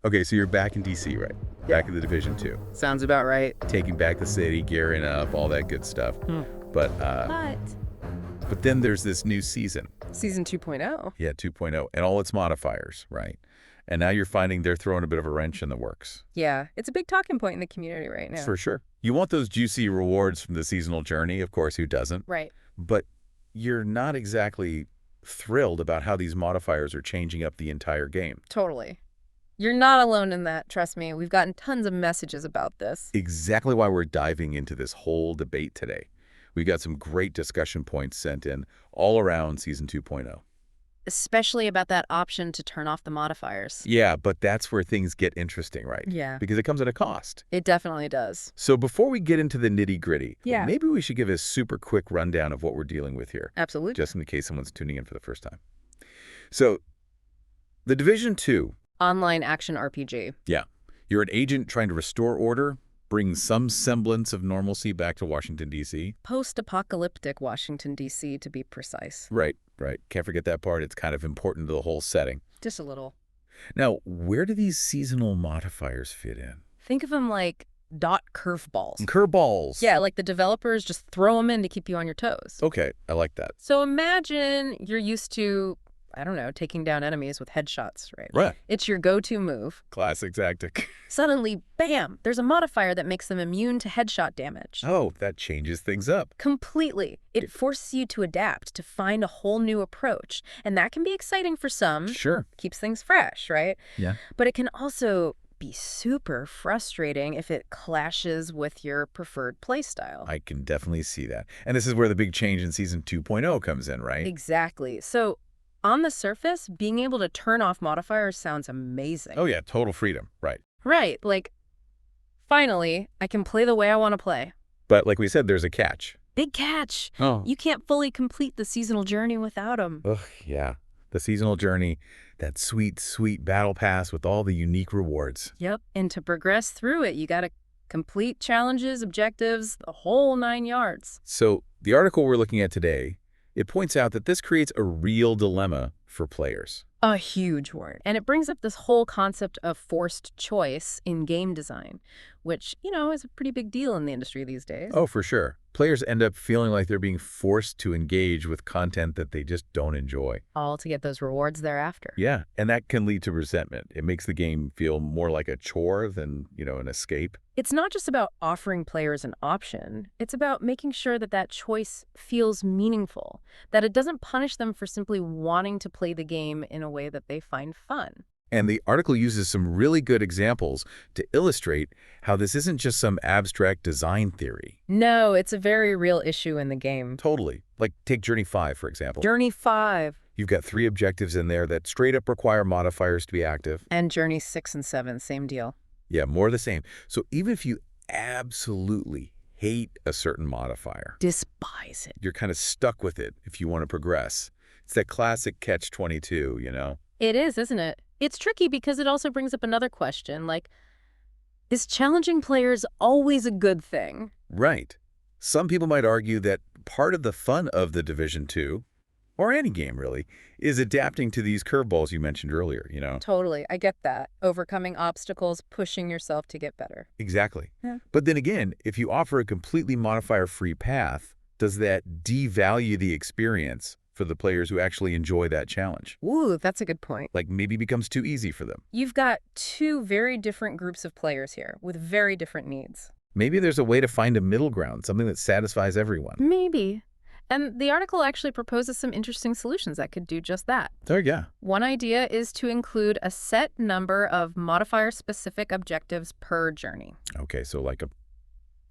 Okay, so you're back in DC, right? Yeah. Back in the Division 2. Sounds about right. Taking back the city, gearing up, all that good stuff. But But but then there's this new season. season 2.0. Yeah, 2.0, and all its modifiers, right? And now you're finding they're throwing a bit of a wrench in the works. Yeah, it's a big talking point in the community right now. For sure. You want those juicy rewards from the seasonal journey, of course, who doesn't? Right. But you're not exactly thrilled about how these modifiers are changing up the entire game. Totally. You're not alone in that, trust me. We've gotten tons of messages about this. Exactly why we're diving into this whole debate today. We got some great discussion points sent in all around Season 2.0. Especially about that option to turn off the modifiers. Yeah, but that's where things get interesting, right? Yeah. Because it comes at a cost. It definitely does. So before we get into the nitty-gritty, Yeah. maybe we should give a super quick rundown of what we're dealing with here, Absolutely. just in case someone's tuning in for the first time. So, the Division 2, Online action RPG. yeah, you're an agent trying to restore order, bring some semblance of normalcy back to Washington, D.C. Post-apocalyptic Washington, D.C., to be precise. Right, right. Can't forget that part. It's kind of important to the whole setting. Just a little. Now, where do these seasonal modifiers fit in? Think of them like dot curveballs. Curveballs. Yeah, like the developers just throw them in to keep you on your toes. Okay, I like that. So imagine you're used to, I don't know, taking down enemies with headshots, right? Right. It's your go-to move. Classic tactic. Suddenly, bam, there's a modifier that makes them immune to headshot damage. Oh, that changes things up. Completely. It forces you to adapt, to find a whole new approach. And that can be exciting for some. Sure. Keeps things fresh, right? Yeah. But it can also be super frustrating if it clashes with your preferred playstyle. I can definitely see that. And this is where the big change in Season 2.0 comes in, right? Exactly. So on the surface, being able to turn off modifiers sounds amazing. Oh, yeah, total freedom. Right. Right. Like, finally, I can play the way I want to play. But like we said, there's a catch. Big catch. Oh. You can't fully complete the seasonal journey without them. Ugh, yeah. The seasonal journey, that sweet, sweet battle pass with all the unique rewards. Yep. And to progress through it, you got to complete challenges, objectives, the whole 9 yards. So the article we're looking at today, it points out that this creates a real dilemma for players. A huge word. And it brings up this whole concept of forced choice in game design, which, you know, is a pretty big deal in the industry these days. Oh, for sure. Players end up feeling like they're being forced to engage with content that they just don't enjoy. All to get those rewards thereafter. Yeah, and that can lead to resentment. It makes the game feel more like a chore than, an escape. It's not just about offering players an option. It's about making sure that that choice feels meaningful, that it doesn't punish them for simply wanting to play the game in a way that they find fun. And the article uses some really good examples to illustrate how this isn't just some abstract design theory. No, it's a very real issue in the game. Totally. Like take Journey 5, for example. Journey 5. You've got 3 objectives in there that straight up require modifiers to be active. And Journey 6 and 7, same deal. Yeah, more of the same. So even if you absolutely hate a certain modifier, Despise it. you're kind of stuck with it if you want to progress. It's that classic catch-22, It is, isn't it? It's tricky because it also brings up another question, like, is challenging players always a good thing? Right. Some people might argue that part of the fun of the Division 2, or any game really, is adapting to these curveballs you mentioned earlier, Totally, I get that. Overcoming obstacles, pushing yourself to get better. Exactly. Yeah. But then again, if you offer a completely modifier-free path, does that devalue the experience for the players who actually enjoy that challenge? Ooh, that's a good point. Like maybe becomes too easy for them. You've got two very different groups of players here with very different needs. Maybe there's a way to find a middle ground, something that satisfies everyone. Maybe. And the article actually proposes some interesting solutions that could do just that. Oh, yeah. One idea is to include a set number of modifier-specific objectives per journey. Okay, so like a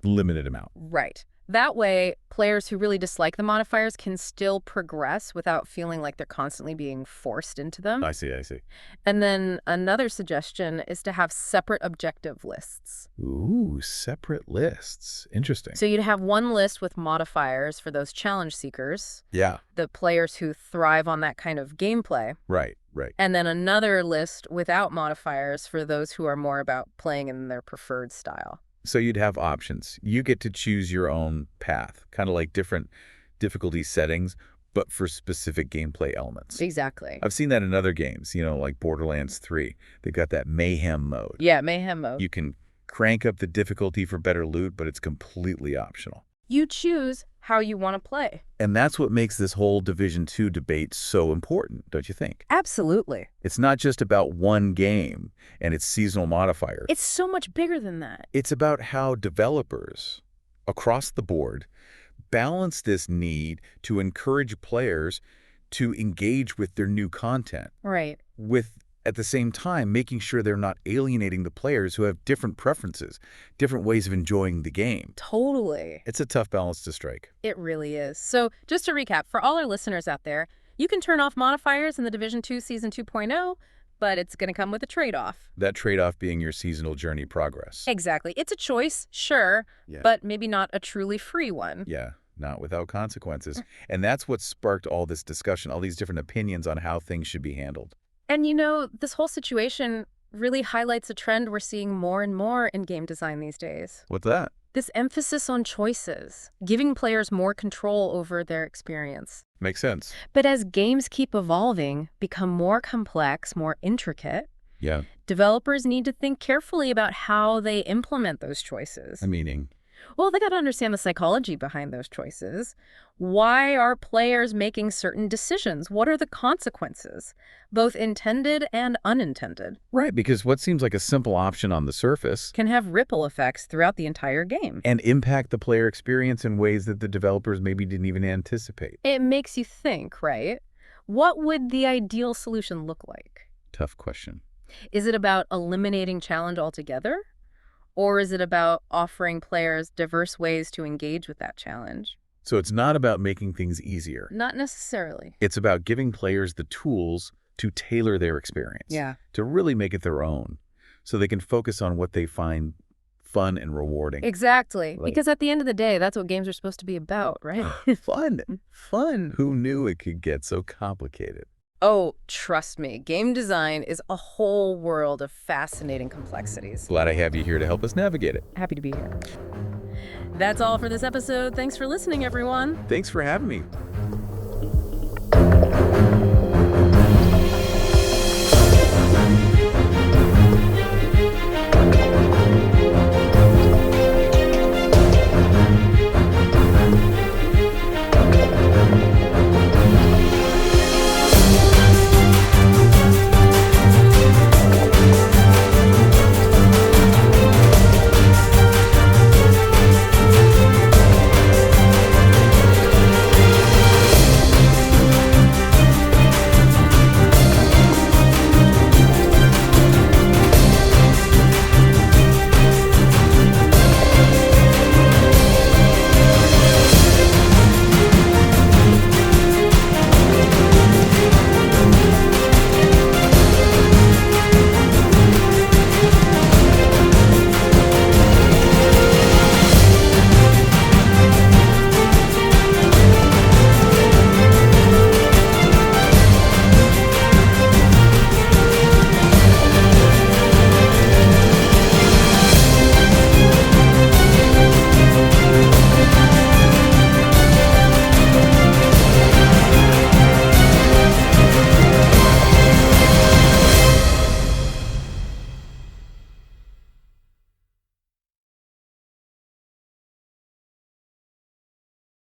limited amount. Right. That way, players who really dislike the modifiers can still progress without feeling like they're constantly being forced into them. I see. And then another suggestion is to have separate objective lists. Ooh, separate lists. Interesting. So you'd have one list with modifiers for those challenge seekers, Yeah, the players who thrive on that kind of gameplay, right. and then another list without modifiers for those who are more about playing in their preferred style. So you'd have options. You get to choose your own path, kind of like different difficulty settings, but for specific gameplay elements. Exactly. I've seen that in other games, like Borderlands 3. They've got that mayhem mode. Yeah, mayhem mode. You can crank up the difficulty for better loot, but it's completely optional. You choose how you want to play. And that's what makes this whole Division 2 debate so important, don't you think? Absolutely. It's not just about one game and its seasonal modifiers. It's so much bigger than that. It's about how developers across the board balance this need to encourage players to engage with their new content. Right. With, at the same time, making sure they're not alienating the players who have different preferences, different ways of enjoying the game. Totally. It's a tough balance to strike. It really is. So just to recap, for all our listeners out there, you can turn off modifiers in the Division 2 Season 2.0, but it's going to come with a trade-off. That trade-off being your seasonal journey progress. Exactly. It's a choice, sure, but maybe not a truly free one. Yeah, not without consequences. And that's what sparked all this discussion, all these different opinions on how things should be handled. And this whole situation really highlights a trend we're seeing more and more in game design these days. What's that? This emphasis on choices, giving players more control over their experience. Makes sense. But as games keep evolving, become more complex, more intricate, developers need to think carefully about how they implement those choices. Meaning? Well, they got to understand the psychology behind those choices. Why are players making certain decisions? What are the consequences, both intended and unintended? Right, because what seems like a simple option on the surface Can have ripple effects throughout the entire game. and impact the player experience in ways that the developers maybe didn't even anticipate. It makes you think, right? What would the ideal solution look like? Tough question. Is it about eliminating challenge altogether? Or is it about offering players diverse ways to engage with that challenge? So it's not about making things easier. Not necessarily. It's about giving players the tools to tailor their experience. To really make it their own, so they can focus on what they find fun and rewarding. Exactly. Because at the end of the day, that's what games are supposed to be about, right? Fun. Fun. Who knew it could get so complicated? Oh, trust me, game design is a whole world of fascinating complexities. Glad I have you here to help us navigate it. Happy to be here. That's all for this episode. Thanks for listening, everyone. Thanks for having me.